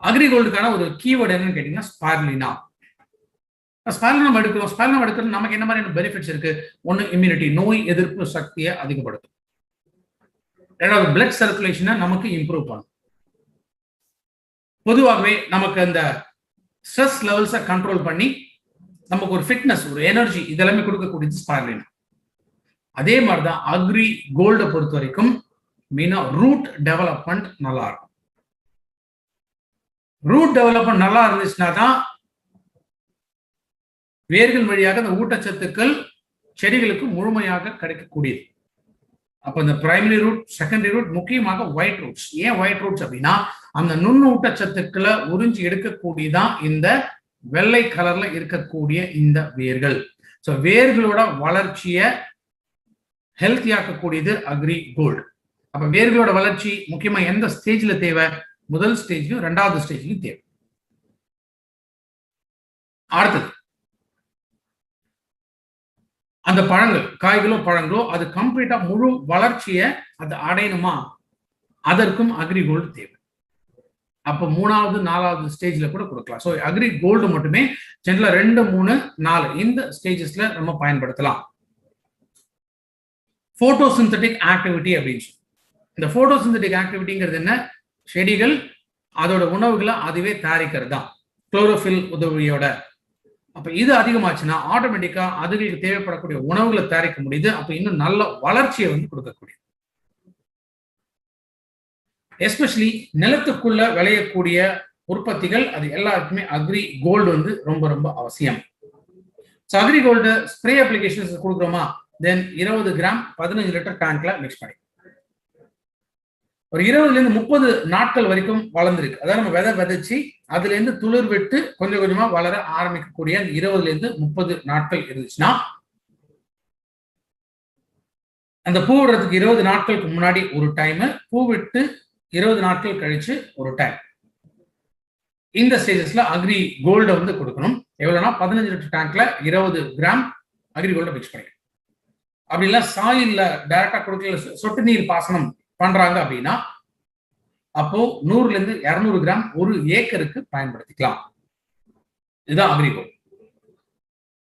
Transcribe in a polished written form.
அக்ரிகோல்டுக்கான ஒரு கீவேர்டு என்னன்னு கேட்டீங்கன்னா ஸ்பைருலினா. ஸ்பைருலினா எடுக்கிறோம். ஸ்பைருலினா எடுக்கிறது நமக்கு என்ன மாதிரியான பெனிஃபிட்ஸ் இருக்கு? ஒன்னு இம்யூனிட்டி, நோய் எதிர்ப்பு சக்தியை அதிகப்படுத்தும். ரெண்டாவது பிளட் சர்க்குலேஷனை நமக்கு இம்ப்ரூவ் பண்ணும். பொதுவாகவே நமக்கு அந்த ஸ்ட்ரெஸ் லெவல்ஸை கண்ட்ரோல் பண்ணி நமக்கு ஒரு ஃபிட்னஸ், ஒரு எனர்ஜி இதெல்லாமே கொடுக்கக்கூடியது ஸ்பைருலினா. அதே மாதிரிதான் அக்ரி கோல்டை பொறுத்த வரைக்கும் மெயினா ரூட் டெவலப்மெண்ட் நல்லா இருக்கும். ரூட் டெவலப்மெண்ட் நல்லா இருந்துச்சுன்னா தான் வேர்கள் வழியாக அந்த ஊட்டச்சத்துக்கள் செடிகளுக்கு முழுமையாக கிடைக்கக்கூடியது. அப்ப இந்த பிரைமரி ரூட், செகண்டரி ரூட், முக்கியமாக ஒயிட் ரூட்ஸ். ஏன் ஒயிட் ரூட்ஸ் அப்படின்னா அந்த நுண்ணு ஊட்டச்சத்துக்களை உறிஞ்சி எடுக்கக்கூடியதான் இந்த வெள்ளை கலர்ல இருக்கக்கூடிய இந்த வேர்கள். ஸோ வேர்களோட வளர்ச்சியை ஹெல்த்தியாக்கக்கூடியது அக்ரி கோல்டு. அப்ப வேர்களோட வளர்ச்சி முக்கியமா எந்த ஸ்டேஜ்ல தேவை? முதல் ஸ்டேஜ்லயும் ரெண்டாவது ஸ்டேஜ்லயும் தேவை. அடுத்தது அந்த பழங்கள், காய்களோ பழங்களோ அது கம்ப்ளீட்டா முழு வளர்ச்சியை அது அடையணுமா, அதற்கும் அக்ரி கோல்டு தேவை. அப்ப 3வது 4வது ஸ்டேஜ்ல கூட கொடுக்கலாம். ஸோ அக்ரி கோல்டு மட்டுமே ஜெனரலா 2, 3, 4 இந்த ஸ்டேஜஸ்ல நம்ம பயன்படுத்தலாம். போட்டோசிந்தட்டிக் ஆக்டிவிட்டி அப்படின்னு இந்த போட்டோசிந்தட்டிக் ஆக்டிவிட்டிங்கிறது என்ன? செடிகள் அதோட உணவுகளை அதுவே தயாரிக்கிறது தான், குளோரோஃபில் உதவியோட. அப்ப இது அதிகமாச்சுன்னா ஆட்டோமேட்டிக்கா அதுகளுக்கு தேவைப்படக்கூடிய உணவுகளை தயாரிக்க முடியுது. அப்ப இன்னும் நல்ல வளர்ச்சியை கொடுக்கக்கூடிய, எஸ்பெஷலி நிலத்துக்குள்ள விளையக்கூடிய உற்பத்திகள் அது எல்லாருக்குமே அக்ரி கோல்டு ரொம்ப ரொம்ப அவசியம். அக்ரி கோல்டு ஸ்ப்ரே அப்ளிகேஷன்ஸ் கொடுக்குறோமா, தென் 20 கிராம் 15 லிட்டர் டேங்க்ல மிக்ஸ் பண்ணி ஒரு 20ல இருந்து 30 நாட்கள் வரைக்கும் வளர்ந்துருக்கு. அதாவது நம்ம விதை விதைச்சு அதுல இருந்து துளிர் விட்டு கொஞ்சம் கொஞ்சமா வளர ஆரம்பிக்கக்கூடிய 20ல இருந்து 30 நாட்கள் இருந்துச்சுன்னா, அந்த பூ விடுறதுக்கு 20 நாட்களுக்கு முன்னாடி ஒரு டைம், பூ விட்டு 20 நாட்கள் கழிச்சு ஒரு டைம், இந்த ஸ்டேஜஸ்ல அக்ரி கோல்டை கொடுக்கணும். எவ்வளவுனா 15 லிட்டர் டேங்க்ல 20 கிராம் அக்ரி கோல்டை மிக்ஸ் பண்ணி, அப்படி இல்ல சாயில்ல டைரக்டா கொடுக்கல, சொட்டு நீர் பாசனம் பண்றாங்க அப்படின்னா அப்போ 100ல இருந்து 200 கிராம் ஒரு ஏக்கருக்கு பயன்படுத்திக்கலாம். இதுதான் அக்ரி கோல்டு.